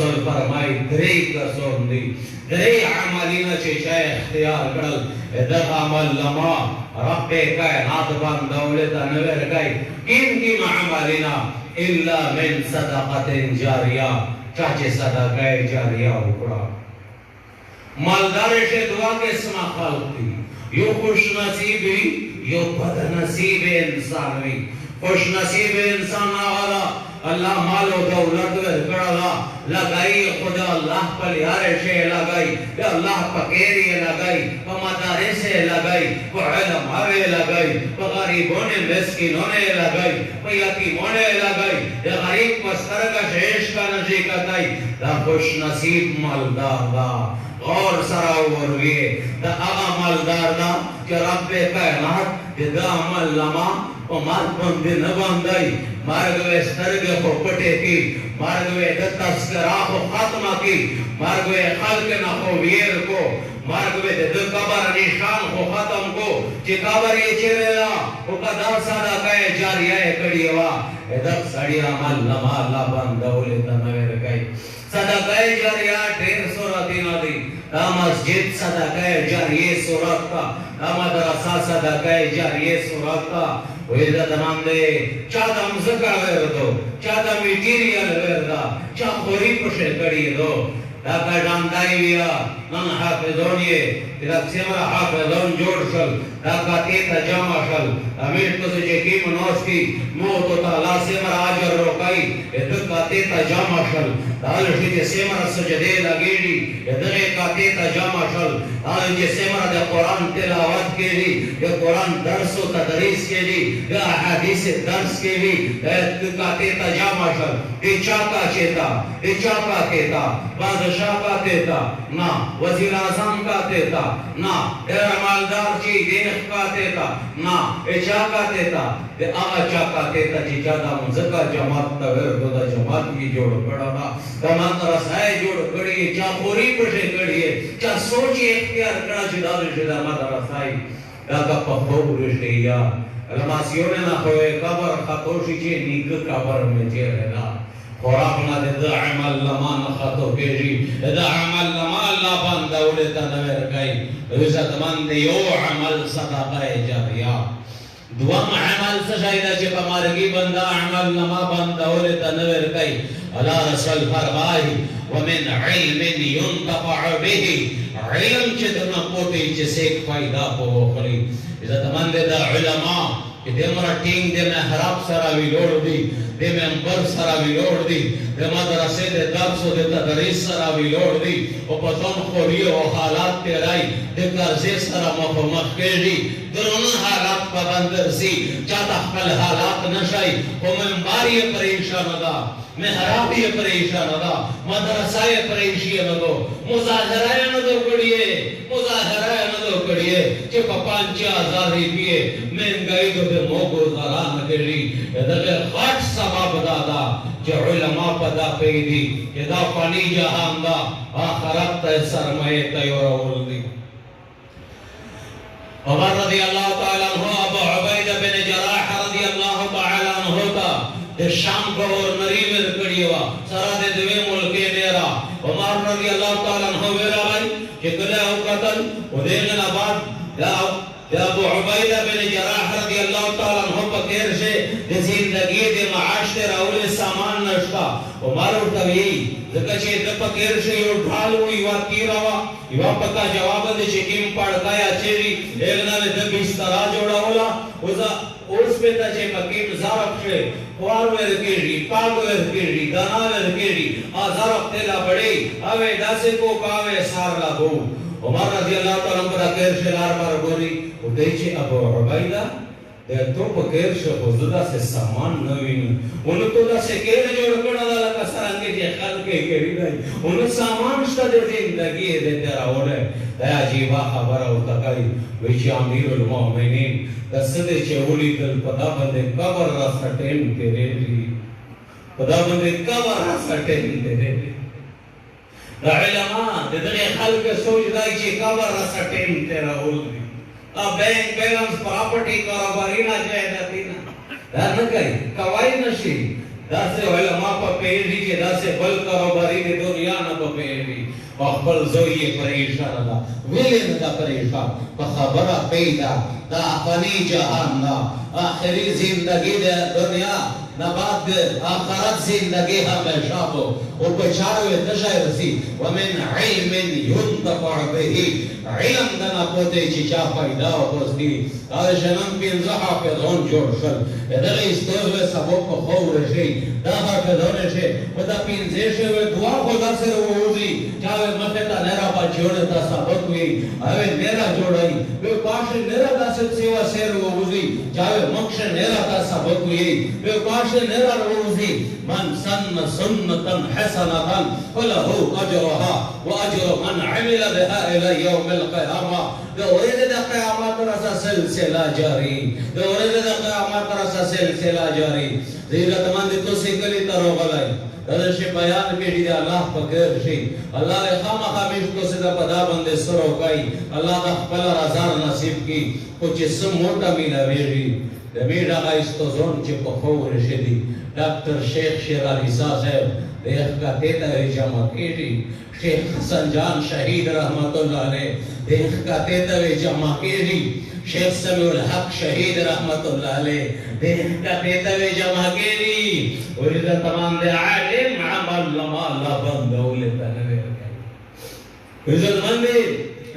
रसूल फरमाई दरे कसम दी दरे अमलिना चे शाय इख्तियार करल इधर अमल लमा रब कायनात बन दौलत नवर गई किन अमलिना इल्ला मिन सदक़तिन जारिया चाचे सदक़ा जारिया उकड़ा मालदार से दुआ के समा खालती यो खुश नसीबी यो बदनसीब इंसान भी खुश नसीब इंसान वाला अल्लाह मालो दौलत कड़ा लगाई खुदा अल्लाह पर यारे से लगाई या अल्लाह पकेरी लगाई मदारे से लगाई उलमा में लगाई गरीबों ने मिस्किनों ने लगाई यतीमों ने लगाई या गरीब मस्तर का शेष का नजी कताई दा खुश नसीब मालदार दा और सरावर वे दा आगा मालदार दा कि रब्बे कायनात दा अमल लमा और मार्ग बंदे न बंदाई मार्ग वे स्वर्ग को पटे की मार्ग वे तस्करा को खात्मा की मार्ग वे खल्क न को वीर को मार्ग वे कबर निशान को खत्म को जे कबर ये चेरेला ओ कदा सादा कहे जारिया कड़ीवा एदक सड़िया अमल लमा अल्लाह बंदौले तनवेर कई सदका जारिया 150 दिन दी दा मस्जिद सदका जारिया सूरत का दा मदरसा सदका जारिया सूरत का वेदा तमामदे चादा मज़का वेरदो चादा मटेरियल वेरदा चा खोरी पुशे कड़ी दो दा का जानदाई विया नन हाफिजोनिए तिरक सेमरा हाफिजोन जोड़शल दा का तेता जमाशल अमीर तो से की मनोस्की मो तो ताला सेमरा आजर रोकाई एद का तेता जमाशल दाल जे सेमरा सजदे लगेड़ी एदरे का तेता जमाशल दाल जे सेमरा दे कुरान तिलावत केली ये कुरान दर्स व तदरीस केली या हदीस दर्स केली एद का तेता जमाशल ए चाका चेता ए चाका केता बादशाह का तेता ना वजीर आज़म का तेता ना मालदार ची देख का तेता ना एचा का तेता दे आगा चाका तेता ची चादा मुझका जमात तगर दोदा जमात की जोड़ पड़ा ना दमान रसाए जोड़ कड़ी चा पूरी पशे कड़ी चा सोची इख्तियार करा जिदाल जिदा मत रसाई दागा पखोर रिश्तेया अलमासियों ने ना होए कबर खातोशी चे निक कबर में चे रहना खुराकना दे अमल लमा न खतो केजी दे अमल लमा अल्लाह बन दौलत नवर गई इज्जत मंद यो अमल सदका जारिया दुआ अमल सजाइदा जे कमारगी बंदा अमल लमा बन दौलत नवर गई अला रसूल फरमाई व मिन इल्मिन युंतफअ बिही इल्म चितना पोते से फायदा पो खरी इज्जत मंद दा उलमा कि देमरा टींग दे में हराब सरा विलोड़ दी दे में अंबर सरा विलोड़ दी दे मदरसे दे दर्स दे तदरीस सरा विलोड़ दी ओ पतन खोरियो ओ हालात तेराई दे कर्जे सरा मफमत केजी दोनों हालात पाबंदर सी चाता कल हालात नशाई ओ मैं बारी परेशान दा मैं हराबी परेशान दा मदरसाए परेशान दो मुजाहराए न दो कड़िए मुजाहराए न दो कड़िए जे 5000 रुपए महंगाई दो दे मोगो जरा न केजी दगे खाट सबाब दादा जे उलमा पदा पेदी यदा पानी जहां दा आखिरत ते सरमाए तयोरउल दी उमर रज़ियल्लाहु ताला अन्हु अबू उबैदा बिन जराह रज़ियल्लाहु ताला अन्हु का शाम गवर्नरी में कड़ीवा सारा दे देवे मुल्के नेरा उमर रज़ियल्लाहु ताला अन्हु वेरा भाई कि कदा कतल उदेन बाद या अबू उबैदा बिन जराह रज़ियल्लाहु ताला अन्हु पकेर से जिंदगी दे माश ते राउल सामान नष्टा उमर तवी जकचे द पकेर से यो ढाल हुई वा तीरावा इवा पका जवाब दे शिकिम पड़काया चेरी एकना में द बिस्तरा जोड़ा होला उसा उस पे तजे मकीम ज़रफ से ख्वार वेर केरी पाग वेर केरी दाना वेर केरी आ ज़रफ तेला बड़ी अवे दासे को कावे सार लागो उमर रज़ियल्लाहु ताला पर केर से लार पर गोरी उदेचे अबू उबैदा दे तो पकेर से हुजुदा से सामान नवीन उन तो दा से केर जोड़ कड़ा दा कसरंगे जे खल के केरी दई उन सामान sta दे जिंदगी दे तेरा ओले दया जीवा खबर ओ तकई विच अमीरुल मोमिनीन दसदे चेउली दल पदा बंदे कबर रसटेन तेरे ली पदा बंदे कबर रसटेन तेरे दा उलमा दे दे खल के सोच दाई जे कबर रसटेन तेरा ओले आ बैंक बैलेंस प्रॉपर्टी कारोबारी ना जाए जाती ना दान कई कवाई नशी दासे उलमा पर पेरी के दासे बल कारोबारी ने दो خپل زوی پریشان دا ویلن دا پریشان په خبره پیدا دا فانی جهان دا آخری زندگی دا دنیا نباد آخرت زندگی ہمیشہ کو او پچھاوے تشایرسی ومن علم ينتفع به علم دنا پوتے چیچا فائدہ و پوستی آشنم پین حافظون جوڑ شل ادھر استوزوے سبو کو خور شی دا حافظون شی و دا پینزے شوے دعا خدا سے روزی چاوے مفتا نیرا پا جوڑتا سبت ہوئی اوے نیرا جوڑائی بے پاش نیرا دا سیوا سیر روزی چاوے مکش نیرا تا سبت ہوئی بے پاش نیرا روزی من سن سنتا حسنتا فلہو اجرها و اجر من عمل بها الى يوم القيامة دورید دا قیامت رسا سلسلہ جاری دورید دا قیامت رسا سلسلہ جاری زیرت مند تو سکلی ترو غلائی دادر شی بیان پیڑی دا اللہ پکر شی اللہ خام خامیش کو سدہ پدا بند سرو کئی اللہ دا خپل رازار نصیب کی کچھ اسم موٹا مینا ویری دمیر آقا استوزون چی پخور شدی ڈاکٹر شیخ شیر علی صاحب دیکھ کا تیتا ہے جمع کیٹی شیخ حسن جان شہید رحمت اللہ علیہ دیکھ کا تیتا ہے جمع کیٹی شیخ سمیع الحق شہید رحمت اللہ علیہ دیکھ کا تیتا ہے جمع کیٹی اور ادھا تمام دے عالم عمل لما اللہ بندولتا نوے رکھائی عزت مندی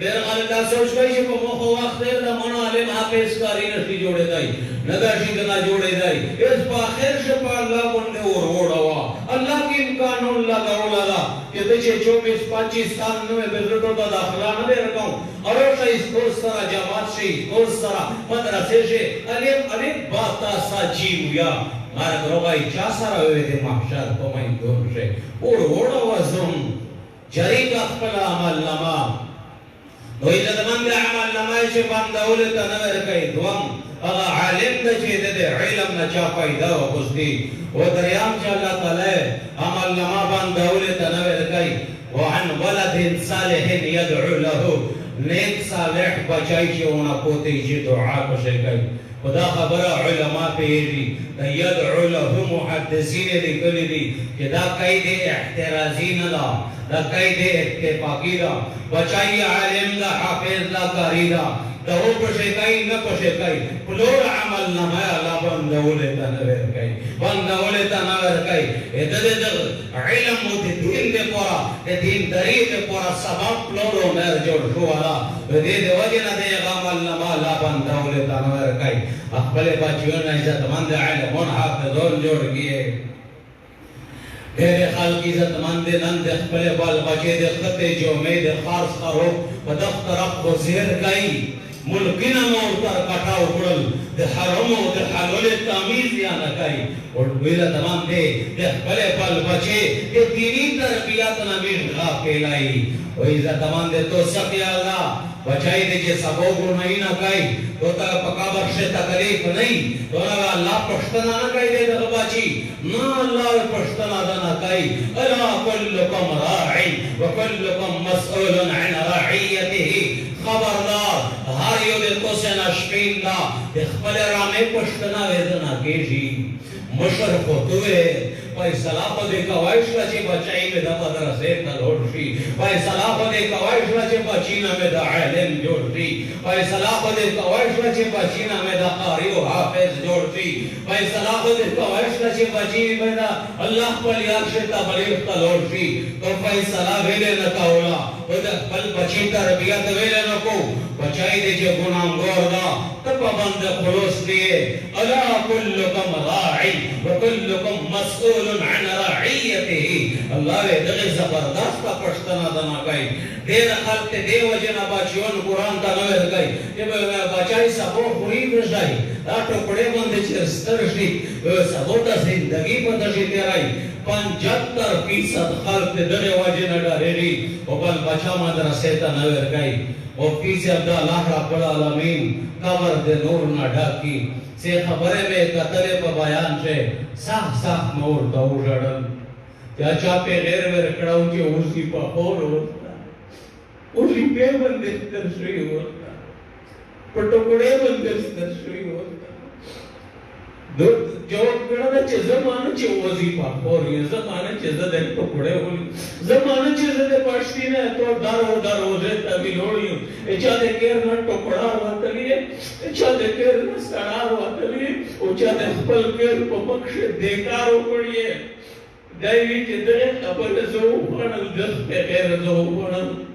دیر غالدہ سوچ گئی کہ موخو وقت دیر دا منو علم حافظ کاری نشی جوڑے دائی نگاشی دنا جوڑے دائی اس پا خیر شپا اللہ بندے اور روڑا اللہ کی امکانوں اللہ گرولا دا کہ دیچے 24-25 سال نوے بزرگوں کا داخلہ نہ دے رکھا ہوں اور اوشا اس کورس طرح جامعات سے اس کورس طرح مدرسے سے علم باتا سا جیویا مارک روگائی چا سارا ہوئے دے محشر تو میں دور سے اور روڑا وزن جری کا اخپلا عمل نما وہی لدمان دے عمل نمائی چے باندولتا نور کئی دوام اگا عالم دا چیدے دے علم نا چا فائدہ و خستی و دریام چا اللہ تعالی عمل نما باندولتا نور کئی وعن ولد صالح یدعو لہو نیک صالح بچائی چے اونا پوتے چے دعا کشے کئی خدا خبر علماء پیری یدعو لہو محدثین دی کلی دی کہ دا کئی دے احترازین دا دا کئی دے اتفاقی دا بچائی عالم دا حافظ دا کاری دا دا ہو پشکائی نہ پشکائی پلور عمل نمائی اللہ بندولتا نویر کئی بندولتا نویر کئی ادھے دا علم دے دین دے پورا دے دین دری دے پورا سبب پلورو میر جوڑ شو علا دے دے وجنہ دے عمل نمائی اللہ بندولتا نویر کئی اقبل بچیون عزت مند علمون حافظون جوڑ گئے دیر خلق عزت مند نند اقبل بال بچے دے خطے جو میں دے خارس کرو و دفتر اقبو زیر گئی ملکینا مورتر کٹا اکڑل دے حرمو دے حلول تامیز یا نکائی اور ویلہ تمام دے اقبل بال بچے دے دینی تربیات نمیش غاف کے لائی و عزت تمام دے تو سقی اللہ بچائی دے جے سبوگو نہیں نہ کئی تو تا پکا بخش تکلیف نہیں تو اللہ پشتنا نہ کئی دے دے بچی نا اللہ پشتنا نہ کئی الا کلکم راعی وکلکم مسئول عن راعیته خبردار ہاریو دے تو سے نشپین دا اخبر رامے پشتنا ویدنا کیجی مشرف ہوتوے پای صلاح دے کوائش لچے بچائی میں دا مدرسے تلوڑ شی پای صلاح دے کوائش لچے بچینا میں دا علم جوڑ شی پای صلاح دے کوائش لچے بچینا میں دا قاری و حافظ جوڑ شی پای صلاح دے کوائش لچے بچینا میں دا اللہ پلی آکشتا بلیغ تلوڑ شی تو پای صلاح ویلے نکاولا تو دا پل بچی تربیت ویلے نکو بچائی دے جو گنام گور دا تب بند خلوص دیئے الا کلکم راعی وکلکم مسئول عن راعیته اللہ وے دغی زبردست کا پشتنا دنا گئی دیر خلق دے وجنا باچیون قرآن تا نویر گئی جب باچائی سبو خوری برشائی دا ٹکڑے بندے چرسترشی سبو تا زندگی پتشی تیرائی 75% خلق دغی وجنا ڈاریری وبل بچا مدرسے تا نویر گئی اور پیچھے عبد اللہ رب العالمین قبر دے نور نہ ڈھاکی سے خبرے میں قتل پا بیان سے ساخ نور دا اجڑن کیا چاپے غیر میں رکڑاؤں کی اسی پا خور ہوتا اسی پہ بندستر شوئی ہوتا پٹکڑے بندستر شوئی ہوتا जवाबदाराचे जमानचे वजीफा कोरी जमानचे जदे टुकड़े होली जमानचे जदे पश्तीने तो दारो जे तभी लोड़ी एचा दे केर न टुकड़ा वातलिए एचा दे केर न सणार वातलिए ओचा दे पल केर पमक्ष देकारो पड़िए दैवी जिदे खबर जो पण दस पे केर जो पण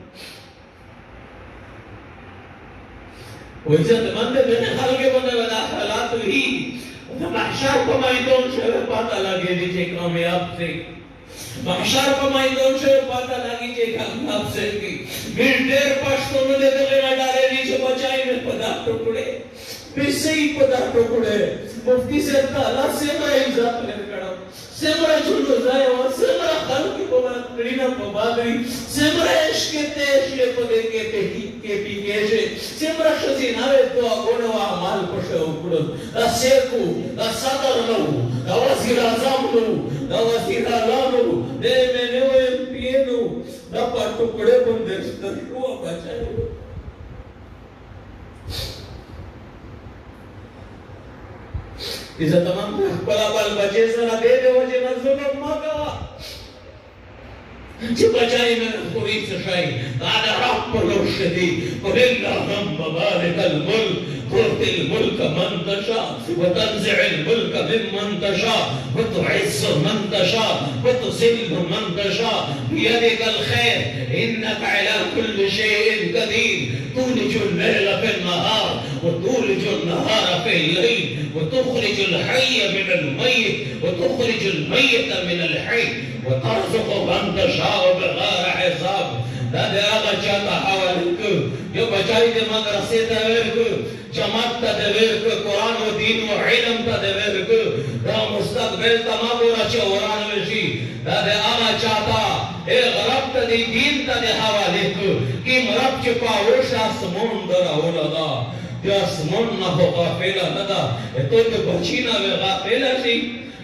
वजन मंदे ने हलके बंदे बना हालात ही महशर को मैदान से पता लगे दीजिए कामयाब से महशर को मैदान से पता लगी जे कामयाब से की मिर्देर पश्तो में दे देना डाले नीचे बचाई में पदार्थ टुकड़े बिसई पदार्थ टुकड़े मुफ्ती से ताला से मैं इजाफ ले करा से मेरा झुंड जाए और से मेरा खल की पवार करीना पवागरी से मेरा इश्क तेज ले पदे के पी के से मेरा खजीना वे तो गोणवा माल पशे उकड़ो दा सेकू दा सदर नो दा वजीर आजम नो दा वजीर आला नो दे मैंने वो एमपीए नो दा टुकड़े बंदे तो बचाए إذا تمام بلا بل بچے سنا دے دے وجہ نظلم مگا چی بچائی میں خوری سشائی دانا رب لرشدی قل اللہم بارک الملک تؤتي الملك من تشاء وتنزع الملك ممن تشاء وتعز من تشاء وتذل من تشاء بيدك الخير إنك على كل شيء قدير تولج الليل في النهار وتولج النهار في الليل وتخرج الحي من الميت وتخرج الميت من الحي وترزق من تشاء بغير حساب دادے آگا چاہتا حوالک جو بچائی دے مدرسے تاویرک جماعت تاویرک قرآن و دین و علم تاویرک دا مستقبل تمام رچے وران وشی دادے آگا چاہتا اے غرب تا دی دین تا دے حوالک کی مرب چپا وش آسمون در اولا دا دی آسمون نہ ہو غافلہ ندا تو تے بچینا وے غافلہ سی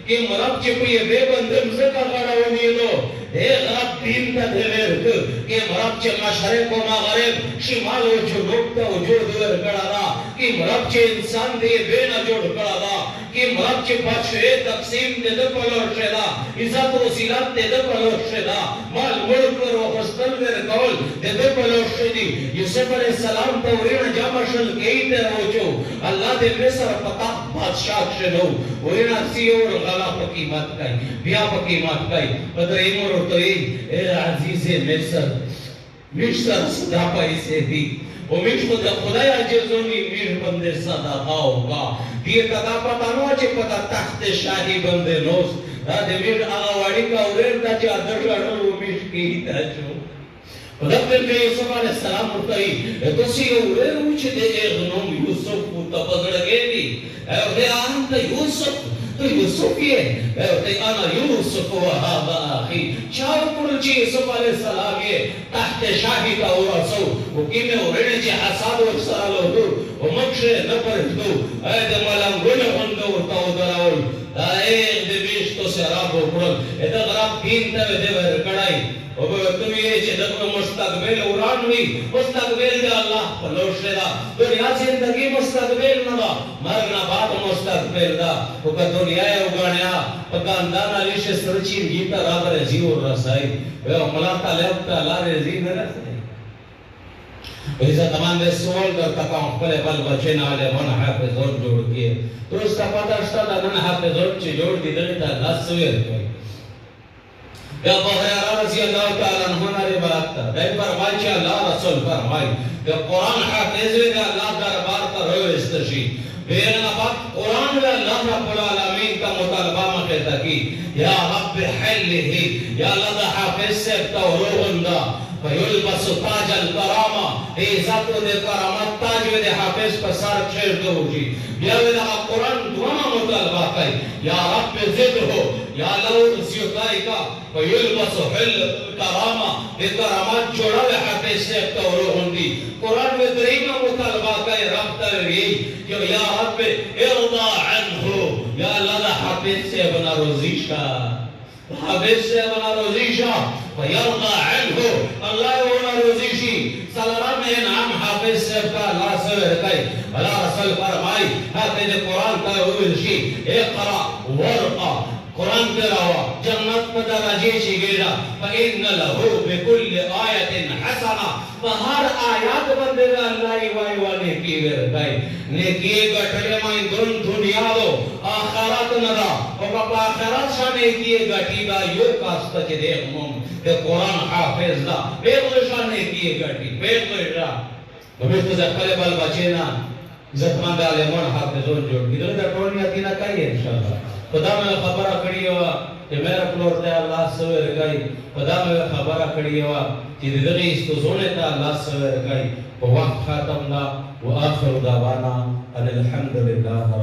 کہ مرب چپا یہ بے بندم سے کا غڑا ونیدو ایک رب دین تا دھیرک کہ مرب چے مشرق و مغرب شمال و جنوب تا وجود ورکڑا دا کہ مرب چے انسان دے بینا جوڑ کڑا دا کہ مرب چے بچے تقسیم دے دے پلوش دا عزت و سیلت دے دے پلوش دا مال ملک و خستل دے قول دے دے پلوش دی یوسف علیہ السلام تا ورین جامشل کئی تے روچو اللہ دے مصر پتا بادشاہ شنو ورین سیور غلا پکیمت کئی بیا پکیمت کئی قدر ایمور تو اے عزیز مصر صدا پائی سے بھی وہ مصر خدای عجزونی میر بندے صدا ہوگا دیئے تدا پتا نو اچھے پتا تخت شاہی بندے نوز دادے میر آغا واری کا اوریر دا چا درشانو وہ میر کی ہی تا چو رب کے یوسف علیہ السلام ہوتائی تو سی اوریر اوچھ دے اغنوم یوسف کو تبدڑ گئے دی اے آنتا یوسف تو یوسف یہ اے انا یوسف و هذا اخی چاو پرچی یوسف علیہ السلام یہ تحت شاہی کا ورسو وکیمے ورنے چی حساد و سالو دو ومکشے نپرد دو اے دے ملام گنہ ہندو تاو دراول دا ایک دے بیش تو سے راب و پرل اے دا غراب دین تاوے دے ور کڑائی اور تم یہ چھ دکھ مستقبل اوران ہوئی مستقبل دے اللہ پلوش دا دنیا زندگی مستقبل ندا مرگنا بات مستقبل دا وکا دنیا اگانیا پکاندان علیش سرچین گیتا رابر زیور رسائی ویو ملاتا لیبتا لارے زین رسائی ویسا تمام دے سوال در تکاؤں پلے بل بچین آلے من حافظون جوڑ کیے تو اس کا پتہ اشتا دا من حافظون چی جوڑ دی دلتا لسویر کوئی یا ابو ہریرہ رضی اللہ تعالیٰ عنہ نے روایت تا دے فرمائی کہ اللہ رسول فرمائی کہ قرآن حافظ دے اللہ دربار پر ہوئے استشی بیرنا بات قرآن میں اللہ رب العالمین کا مطالبہ مخیطہ کی یا رب حلہی یا اللہ دا حافظ سے توروہن دا فیلبس تاج الکرامہ عزت دے کرامت تاج دے حافظ پر سار چھیر دو جی یا دا قرآن دوانا مطالبہ کئی یا رب زد ہو یا اللہ زیوتائی کا فیلبس الکرامہ دے کرامت جوڑا دے حافظ سے توروہن دی قرآن میں دریمہ مطالبہ کئی رب ترویئی کہ یا رب ارضا عنہ یا اللہ دا حافظ سے بنا روزیشا حافظ سے بنا روزیشا فیرضا عنہ اللہ بنا روزیشی سلام انعام حافظ سے کا اللہ سے सवेर कई अल्लाह रसूल फरमाई हाथे जे कुरान का उलशी इकरा वरqa कुरान तेलावा जन्नत में दराजे शिगेरा फइन्न लहु बिकुल्ल आयतिन हसना हर आयत बंदे अल्लाह वाई वाले की वर गई नेकी गठले में गुन दुनिया लो आखिरत नदा और बाबा आखिरत शाने की गठीदा यो कास्त के देख मुम ते कुरान हाफिज दा बेगुल शाने की गठी बेगुल रा भविष्य से पहले बल बचेना इज्जतमंद आलिमों हाफिजों जोड़ इधर का टोनी आती ना कहीं इंशाल्लाह खुदा में खबर कड़ी हुआ कि मेरा फ्लोर ते अल्लाह सवेर गई खुदा में खबर कड़ी हुआ कि दिल्ली इसको सोने था अल्लाह सवेर गई वक्त खत्म ना वो आखिर दावाना अल्हम्दुलिल्लाह।